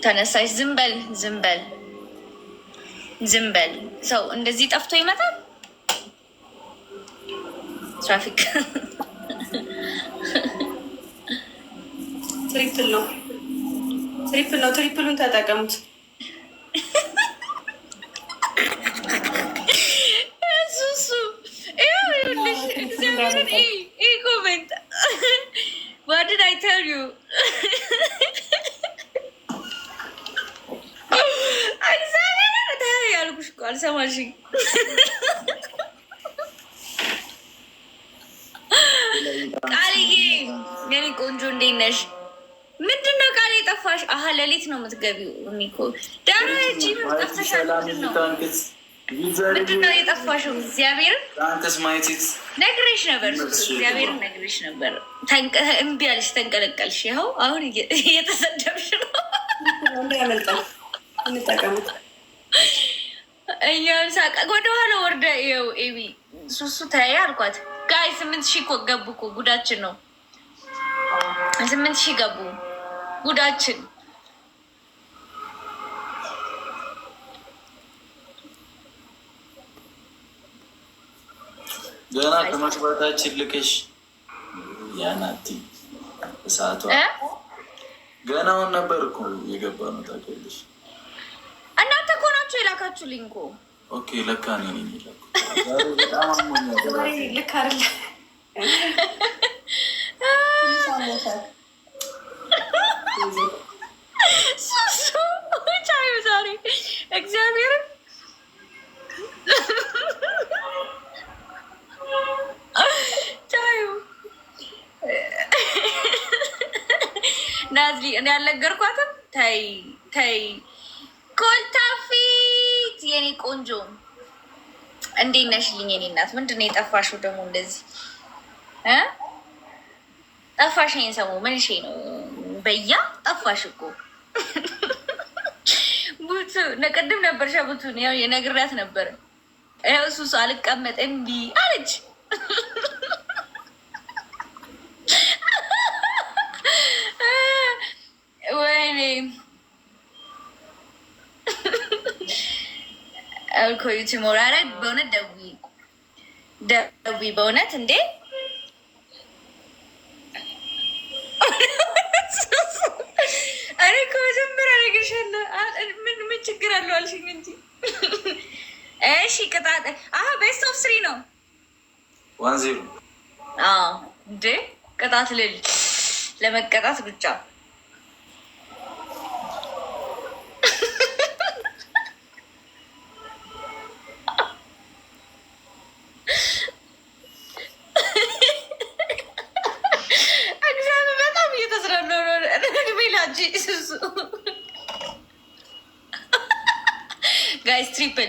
ተነሳሽ። ዝም በል ዝም በል ዝም በል። ሰው እንደዚህ ጠፍቶ ይመጣል። ትራፊክ ትሪፕል ነው፣ ትሪፕል ነው። ትሪፕሉን ተጠቀሙት። እሱ ይኸውልሽ፣ እግዚአብሔርን ኮሜንት What did I tell you? እግዚአብሔርን ያልኩሽ እኮ አልሰማሽኝ። ቃልዬ የኔ ቆንጆ እንዴት ነሽ? ምንድን ነው ቃል የጠፋሽ? አሀ ሌሊት ነው የምትገቢው። እኮ ዳራ ጂ ጠፍተሻል። ምንድን ነው የጠፋሽው? እግዚአብሔርን ነግሬሽ ነበር፣ እግዚአብሔርን ነግሬሽ ነበር። እምቢ አልሽ፣ ተንቀለቀልሽ። ይኸው አሁን እየተሰደብሽ ነው። እኛን ሳቀ ወደኋላ ወርደ ይኸው ኤቢ ሱሱ ተያየ አልኳት። ጋይ 8,000 እኮ ገቡ እኮ ጉዳችን ነው። 8,000 ገቡ ጉዳችን። ገና ከመግባታችን ልክሽ ያናቲ እሳቷ ገናውን ነበር እኮ የገባ ነው። ታውቂያለሽ እናንተ እኮ ናችሁ የላካችሁልኝ እኮ። ኦኬ ለካ እኔ ነኝ የላኩት። ልክ አይደለ? ሱሱ ቻዩ ዛሬ እግዚአብሔርን ቻዩ ናዝሊ እኔ ያልነገርኳትም። ተይ ተይ ኮልታፊት የኔ ቆንጆ እንዴት ነሽልኝ? የኔ እናት ምንድን ነው የጠፋሽው ደግሞ እንደዚህ ጠፋሽ? ይሄን ሰሙ ምን ሽ ነው በያ ጠፋሽ እኮ ቡቱ ነቀድም ነበር ሸቡቱን ያው የነግራት ነበር። ያው እሱስ አልቀመጥ እምቢ አለች። ወይኔ አልኮዩቲ ሞራረ በእውነት ደዊ በእውነት እንዴ እኔ እኮ መጀመሪያ እነግርሻለሁ። ምን ችግር አለው አልሽኝ እንጂ። እሺ ቅጣት ቤስት ኦፍ 3 ነው 1-0 እንዴ ቅጣት ልል ለመቀጣት ብቻ ጋይስ ትሪፕል